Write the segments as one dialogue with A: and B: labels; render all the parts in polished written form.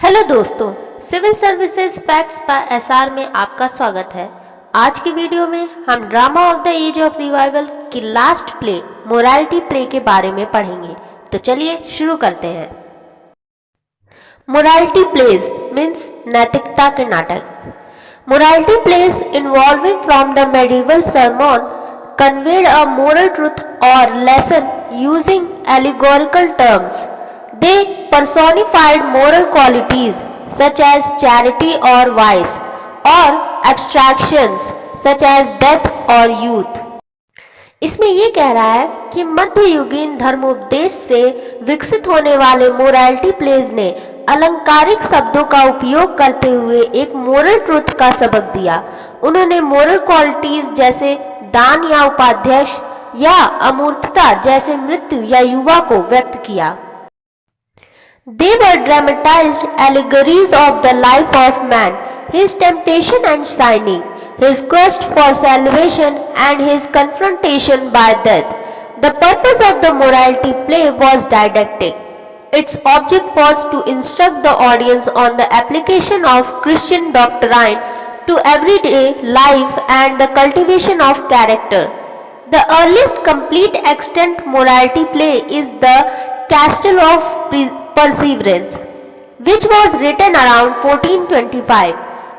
A: Hello दोस्तों, civil services facts by SR में आपका स्वागत है। आज की वीडियो में हम drama of the age of revival की लास्ट प्ले मोरालिटी प्ले के बारे में पढ़ेंगे। तो चलिए शुरू करते हैं। मोरालिटी प्लेज मीन्स नैतिकता के नाटक। Morality plays involving from the medieval sermon conveyed a moral truth or lesson using allegorical terms. They personified moral qualities such as charity or vice, or abstractions such as death or youth. इसमें ये कह रहा है कि मध्ययुगीन धर्मोपदेश से विकसित होने वाले मोरालिटी प्लेज ने अलंकारिक शब्दों का उपयोग करते हुए एक मोरल ट्रुथ का सबक दिया। उन्होंने मोरल क्वालिटीज जैसे दान या उपाध्यक्ष या अमूर्तता जैसे मृत्यु या युवा को व्यक्त किया। They were dramatized allegories of the life of man, his temptation and shining, his quest for salvation and his confrontation by death. The purpose of the morality play was didactic. Its object was to instruct the audience on the application of Christian doctrine to everyday life and the cultivation of character. The earliest complete extant morality play is the Castle of Perseverance, which was written around 1425.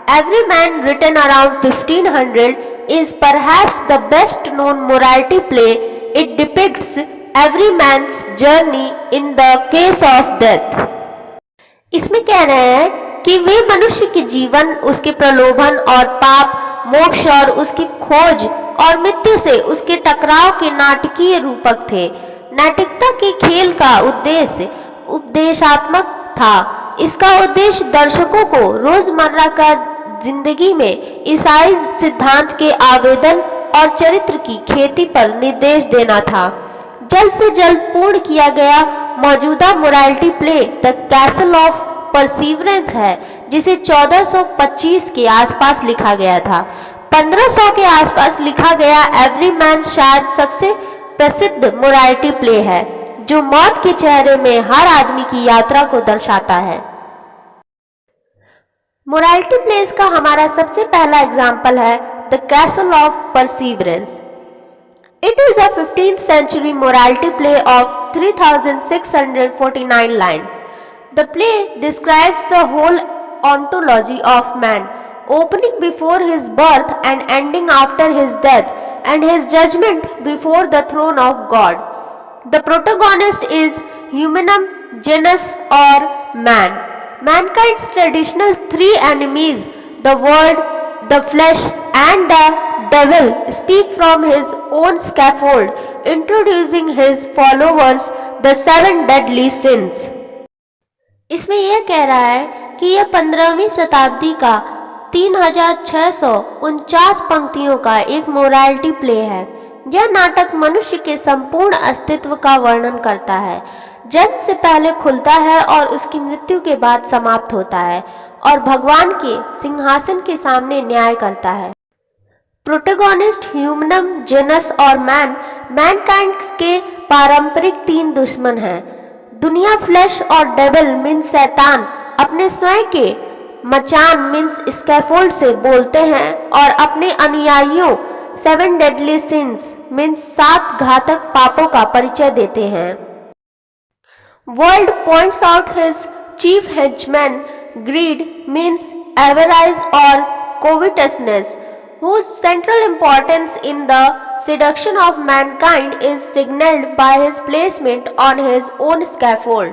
A: Every Man, written around 1500, is perhaps the best known morality play. It depicts every man's journey in the face of death. इसमें कह रहे हैं कि वे मनुष्य के जीवन, उसके प्रलोभन और पाप, मोक्ष और उसकी खोज और मृत्यु से उसके टकराव के नाटकीय रूपक थे। नैतिकता के खेल का उद्देश्य उपदेशात्मक था। इसका उद्देश्य दर्शकों को रोजमर्रा का जिंदगी में ईसाई सिद्धांत के आवेदन और चरित्र की खेती पर निर्देश देना था। जल्द से जल्द पूर्ण किया गया मौजूदा morality play the castle of perseverance है, जिसे 1425 के आसपास लिखा गया था। 1500 के आसपास लिखा गया एवरी मैन शायद सबसे प्रसिद्ध मोरालिटी प्ले है, जो मौत के चेहरे में हर आदमी की यात्रा को दर्शाता है। मोरालिटी प्लेस का हमारा सबसे पहला एग्जाम्पल है the castle of perseverance. It is a 15th century morality play of 3649 lines. The play describes the whole ontology of man, opening before his birth and ending after his death, and his judgment before the throne of God. The protagonist is humanum genus or man. Mankind's traditional three enemies, the world, the flesh and the devil, speak from his own scaffold, introducing his followers the 7 deadly sins. इसमें यह कह रहा है कि यह 15वीं शताब्दी का 3649 पंक्तियों का एक मोरालिटी प्ले है। यह नाटक मनुष्य के संपूर्ण अस्तित्व का वर्णन करता है। जन्म से पहले खुलता है और उसकी मृत्यु के बाद समाप्त होता है और भगवान के सिंहासन के सामने न्याय करता है। प्रोटोगोनिस्ट ह्यूमनम जेनस और मैनकाइंड के पारंपरिक 3 दुश्मन हैं। दुनिया फ्लैश और डेविल मीन्स शैतान अपने स्वयं के मचान मीन्स स्कैफोल्ड से बोलते हैं और अपने अनुयायियों 7 डेडली सिंस मीन्स 7 घातक पापों का परिचय देते हैं। World points out his chief henchman greed means avarice और covetousness, whose central importance in the seduction of mankind is signaled by his placement on his own scaffold.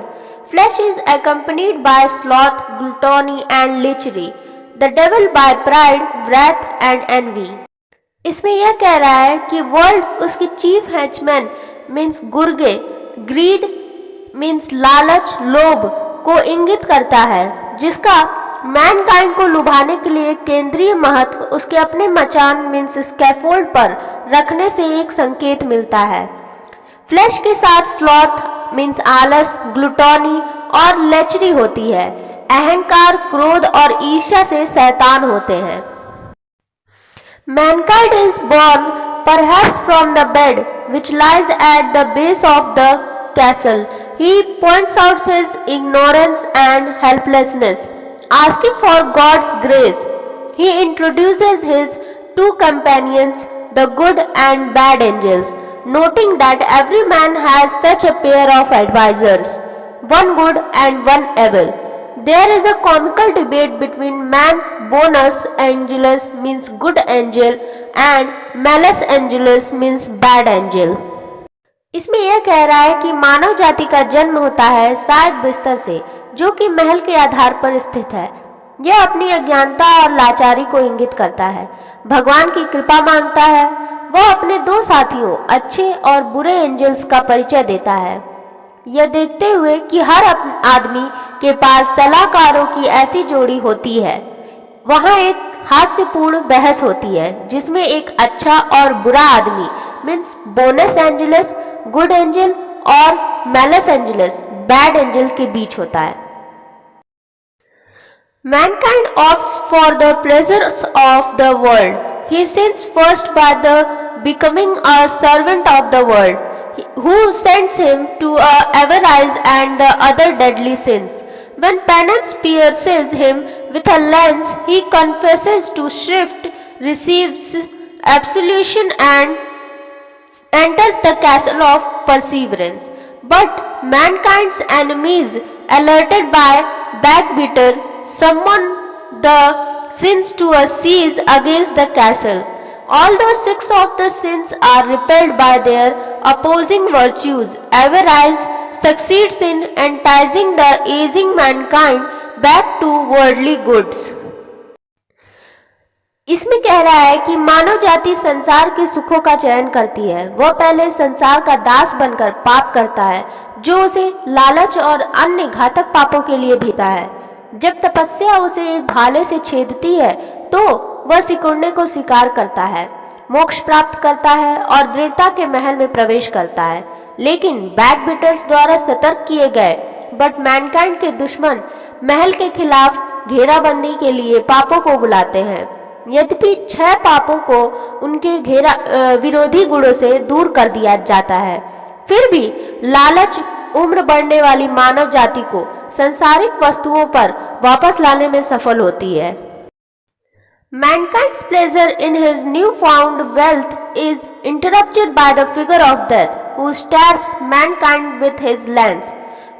A: Flesh is accompanied by sloth, gluttony and lechery. The devil by pride, wrath and envy. इसमें यह कह रहा है कि world उसकी chief henchman means गुर्गे, greed means लालच, लोभ को इंगित करता है, जिसका मैनकाइंड को लुभाने के लिए केंद्रीय महत्व उसके अपने मचान मीन्स स्कैफोल्ड पर रखने से एक संकेत मिलता है। फ्लैश के साथ स्लॉथ मीन्स आलस, ग्लूटोनी और लेचरी होती है। अहंकार, क्रोध और ईर्ष्या से शैतान होते हैं। Mankind is born perhaps from the bed which lies at the base of the castle, he points out his ignorance and helplessness, asking for God's grace. He introduces his two companions, the good and bad angels, noting that every man has such a pair of advisors, one good and one evil. There is a comical debate between man's bonus angelus means good angel and malus angelus means bad angel. इसमें यह कह रहा है कि मानव जाति का जन्म होता है शायद बिस्तर से, जो कि महल के आधार पर स्थित है। यह अपनी अज्ञानता और लाचारी को इंगित करता है, भगवान की कृपा मांगता है। वह अपने दो साथियों अच्छे और बुरे एंजल्स का परिचय देता है, यह देखते हुए कि हर आदमी के पास सलाहकारों की ऐसी जोड़ी होती है। वहाँ एक हास्यपूर्ण बहस होती है जिसमें एक अच्छा और बुरा आदमी means bonus Angeles good angel और मैलस एंजलस बैड एंजल के बीच होता है। Mankind opts for the pleasures of the world. He sins first by the becoming a servant of the world, who sends him to avarice and the other deadly sins. When penance pierces him with a lance, he confesses to shrift, receives absolution and enters the castle of perseverance. But mankind's enemies, alerted by backbiter, summon the sins to a siege against the castle. Although 6 of the sins are repelled by their opposing virtues, avarice succeeds in enticing the aging mankind back to worldly goods. इसमें कह रहा है कि मानव जाति संसार के सुखों का चयन करती है। वह पहले संसार का दास बनकर पाप करता है, जो उसे लालच और अन्य घातक पापों के लिए भेजता है। जब तपस्या उसे एक भाले से छेदती है तो वह सिकुड़ने को स्वीकार करता है, मोक्ष प्राप्त करता है और दृढ़ता के महल में प्रवेश करता है। लेकिन बैकबिटर्स द्वारा सतर्क किए गए बट मैनकाइंड के दुश्मन महल के खिलाफ घेराबंदी के लिए पापों को बुलाते हैं। यद्यपि 6 पापों को उनके विरोधी गुणों से दूर कर दिया जाता है, फिर भी लालच उम्र बढ़ने वाली मानव जाति को संसारिक वस्तुओं पर वापस लाने में सफल होती है। Mankind's pleasure in his newfound wealth is interrupted by the figure of death, who stabs mankind with his lance.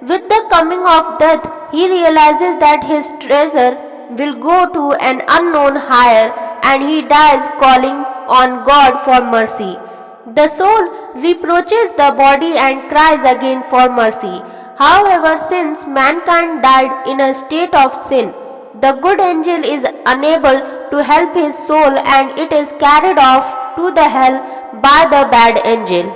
A: With the coming of death, he realizes that his treasure will go to an unknown higher, and he dies calling on God for mercy. The soul reproaches the body and cries again for mercy. However, since mankind died in a state of sin, the good angel is unable to help his soul and it is carried off to the hell by the bad angel.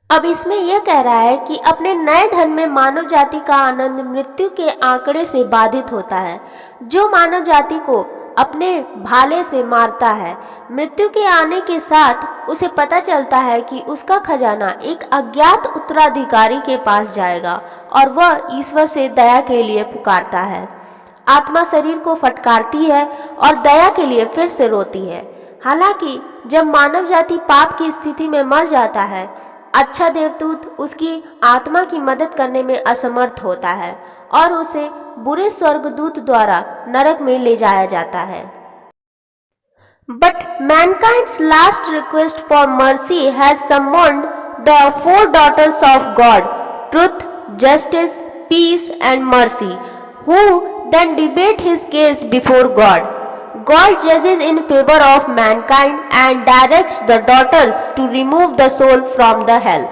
A: अब इसमें यह कह रहा है कि अपने नए धन में मानव जाति का आनंद मृत्यु के आंकड़े से बाधित होता है। जो मानव जाति को अपने भाले से मारता है, मृत्यु के आने के साथ उसे पता चलता है कि उसका खजाना एक अज्ञात उत्तराधिकारी के पास जाएगा और वह ईश्वर से दया के लिए पुकारता है। आत्मा शरीर को फटकारती है और दया के लिए फिर से रोती है। हालांकि जब मानव जाति पाप की स्थिति में मर जाता है, अच्छा देवदूत उसकी आत्मा की मदद करने में असमर्थ होता है और उसे बुरे स्वर्गदूत द्वारा नरक में ले जाया जाता है। But mankind's last request for mercy has summoned the 4 daughters of God, truth, justice, peace and mercy, who then debate his case before God. God judges in favor of mankind and directs the daughters to remove the soul from the hell.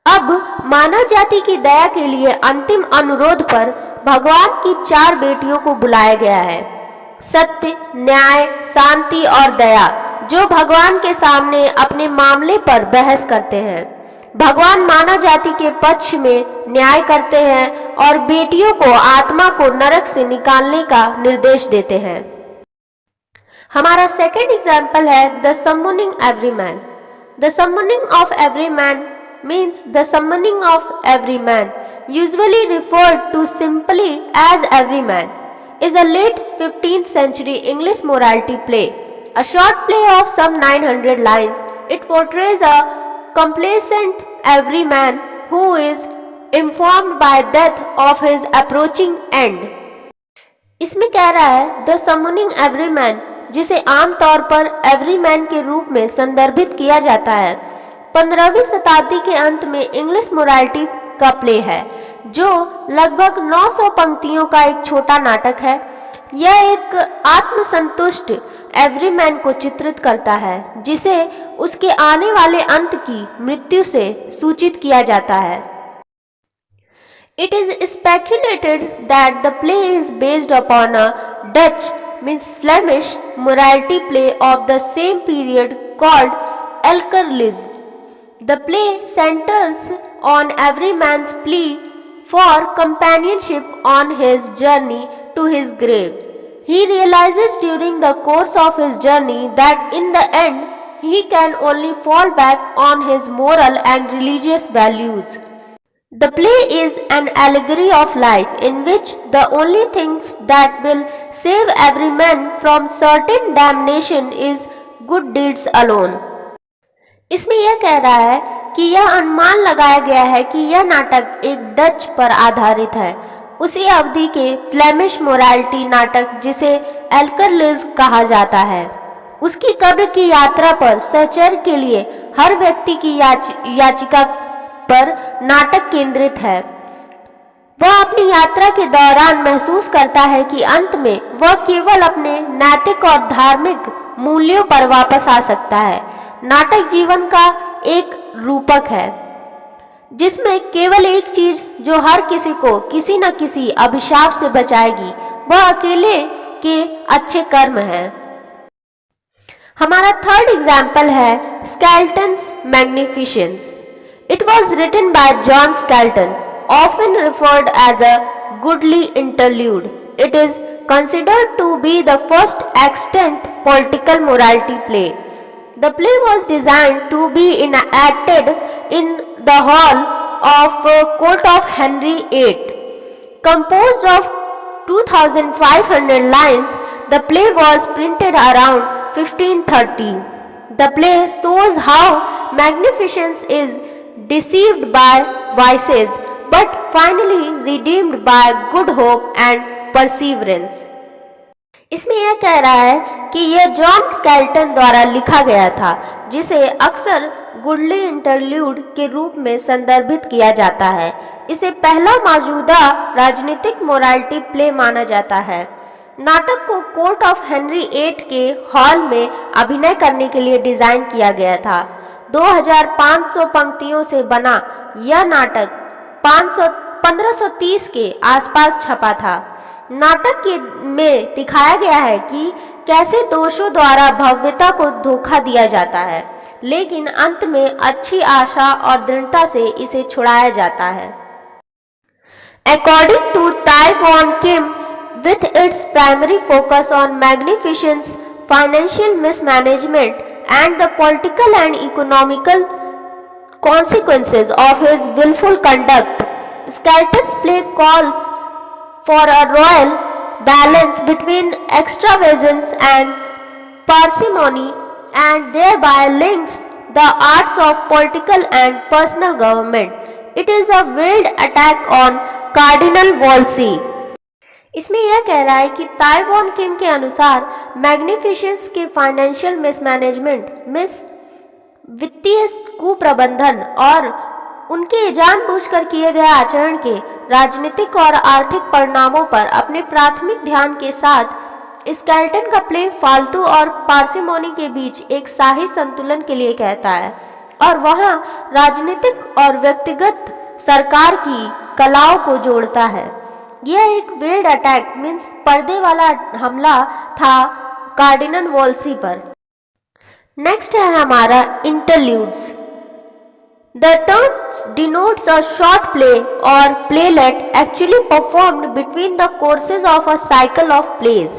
A: अब मानव जाति की दया के लिए अंतिम अनुरोध पर भगवान की 4 बेटियों को बुलाया गया है, सत्य, न्याय, शांति और दया, जो भगवान के सामने अपने मामले पर बहस करते हैं। भगवान मानव जाति के पक्ष में न्याय करते हैं और बेटियों को आत्मा को नरक से निकालने का निर्देश देते हैं। हमारा सेकंड एग्जाम्पल है the summoning every man. The summoning of every man means the summoning of every man, usually referred to simply as every man, is a late 15th century English morality play. A short play of some 900 lines, it portrays a complacent every man who is informed by death of his approaching end. इसमें कह रहा है the summoning Everyman, जिसे आमतौर पर Everyman के रूप में संदर्भित किया जाता है, 15वीं शताब्दी के अंत में इंग्लिश मोरालिटी का प्ले है, जो लगभग 900 पंक्तियों का एक छोटा नाटक है। यह एक आत्मसंतुष्ट एवरीमैन को चित्रित करता है, जिसे उसके आने वाले अंत की मृत्यु से सूचित किया जाता है। It is speculated that the play is based upon a Dutch, means Flemish, morality play of the same period called Elkerlijs. The play centers on every man's plea for companionship on his journey to his grave. He realizes during the course of his journey that in the end he can only fall back on his moral and religious values. The play is an allegory of life in which the only things that will save every man from certain damnation is good deeds alone. इसमें यह कह रहा है कि यह अनुमान लगाया गया है कि यह नाटक एक डच पर आधारित है, उसी अवधि के फ्लेमिश मोरालिटी नाटक जिसे एल्करलिज कहा जाता है। उसकी कब्र की यात्रा पर सहचर्य के लिए हर व्यक्ति की याचिका पर नाटक केंद्रित है। वह अपनी यात्रा के दौरान महसूस करता है कि अंत में वह केवल अपने नैतिक और धार्मिक मूल्यों पर वापस आ सकता है। नाटक जीवन का एक रूपक है, जिसमें केवल एक चीज जो हर किसी को किसी न किसी अभिशाप से बचाएगी, वह अकेले के अच्छे कर्म हैं। हमारा थर्ड एग्जाम्पल है skeletons magnificence. It was written by John Skelton, often referred as a goodly interlude. It is considered to be the first extant political morality play. The play was designed to be enacted in the hall of court of Henry VIII. Composed of 2,500 lines, the play was printed around 1530. The play shows how magnificence is deceived by vices but finally redeemed by good hope and perseverance. इसमें यह कह रहा है कि यह John skeleton द्वारा लिखा गया था, जिसे अक्सर गुडली इंटरल्यूड के रूप में संदर्भित किया जाता है। इसे पहला मौजूदा राजनीतिक मोरालिटी प्ले माना जाता है। नाटक को कोर्ट ऑफ हेनरी VIII के हॉल में अभिनय करने के लिए डिजाइन किया गया था। 2500 पंक्तियों से बना यह नाटक 1530 के आसपास छपा था। नाटक में दिखाया गया है कि कैसे दोषों द्वारा भव्यता को धोखा दिया जाता है, लेकिन अंत में अच्छी आशा और दृढ़ता से इसे छुड़ाया जाता है। According to Tai Von Kim, with its primary focus on magnificence, financial mismanagement, and the political and economical consequences of his willful conduct, Skelton's play calls for a royal balance between extravagance and parsimony, and thereby links the arts of political and personal government. It is a veiled attack on Cardinal Wolsey. इसमें यह कह रहा है कि ताई von किम के अनुसार magnificence के फाइनेंशियल मिसमैनेजमेंट, वित्तीय कुप्रबंधन और उनके जानबूझकर किए गए आचरण के राजनीतिक और आर्थिक परिणामों पर अपने प्राथमिक ध्यान के साथ स्केल्टन का प्ले फालतू और पार्सिमोनी के बीच एक शाही संतुलन के लिए कहता है और वहां राजनीतिक और व्यक्तिगत सरकार की कलाओं को जोड़ता है। यह एक वेल्ड अटैक मीन्स पर्दे वाला हमला था कार्डिनल वॉल्सी पर। नेक्स्ट है हमारा interludes. The term denotes a short play or playlet actually performed between the courses of a cycle of plays.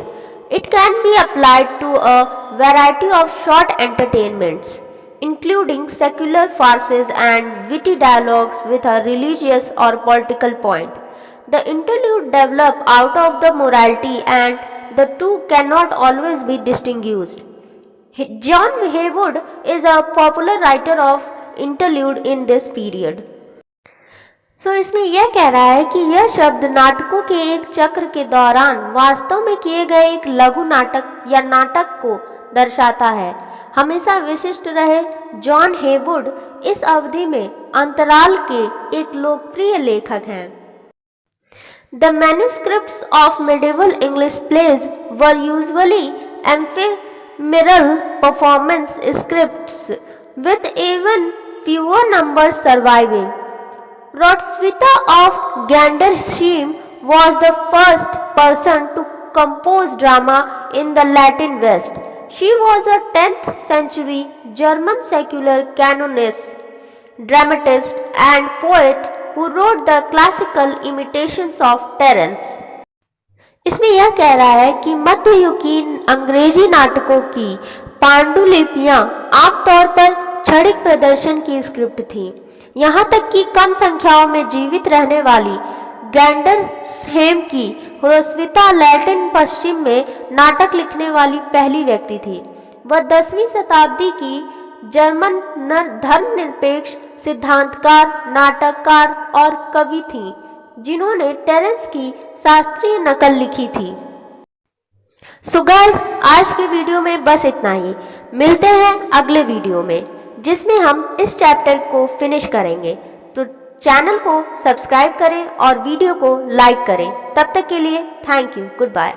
A: It can be applied to a variety of short entertainments, including secular farces and witty dialogues with a religious or political point. The interlude develop out of the morality and the two cannot always be distinguished. John Haywood is a popular writer of interlude in this period. इसमें यह कह रहा है कि यह शब्द नाटकों के एक चक्र के दौरान वास्तव में किए गए एक लघु नाटक या नाटक को दर्शाता है। हमेशा विशिष्ट रहे जॉन हेवुड इस अवधि में अंतराल के एक लोकप्रिय लेखक हैं। The manuscripts of medieval English plays were usually ephemeral performance scripts with even fewer numbers surviving. Roswitha of Gandersheim was the first person to compose drama in the Latin West. She was a 10th century German secular canonist, dramatist and poet who wrote the classical imitations of Terence. इसमें यह कह रहा है कि मध्ययुगीन अंग्रेजी नाटकों की पांडुलिपियां आमतौर पर क्षणिक प्रदर्शन की स्क्रिप्ट थी। यहाँ तक कि कम संख्याओं में जीवित रहने वाली गैंडरहेम की रोस्विता लैटिन पश्चिम में नाटक लिखने वाली पहली व्यक्ति थी। वह 10वीं शताब्दी की जर्मन धर्मनिरपेक्ष सिद्धांतकार, नाटककार और कवि थीं, जिन्होंने टेरेंस की शास्त्रीय नकल लिखी थी। सो गाइस, आज के वीडियो में बस इतना ही। मिलते हैं अगले वीडियो में, जिसमें हम इस चैप्टर को फिनिश करेंगे। तो चैनल को सब्सक्राइब करें और वीडियो को लाइक करें। तब तक के लिए थैंक यू, गुड बाय।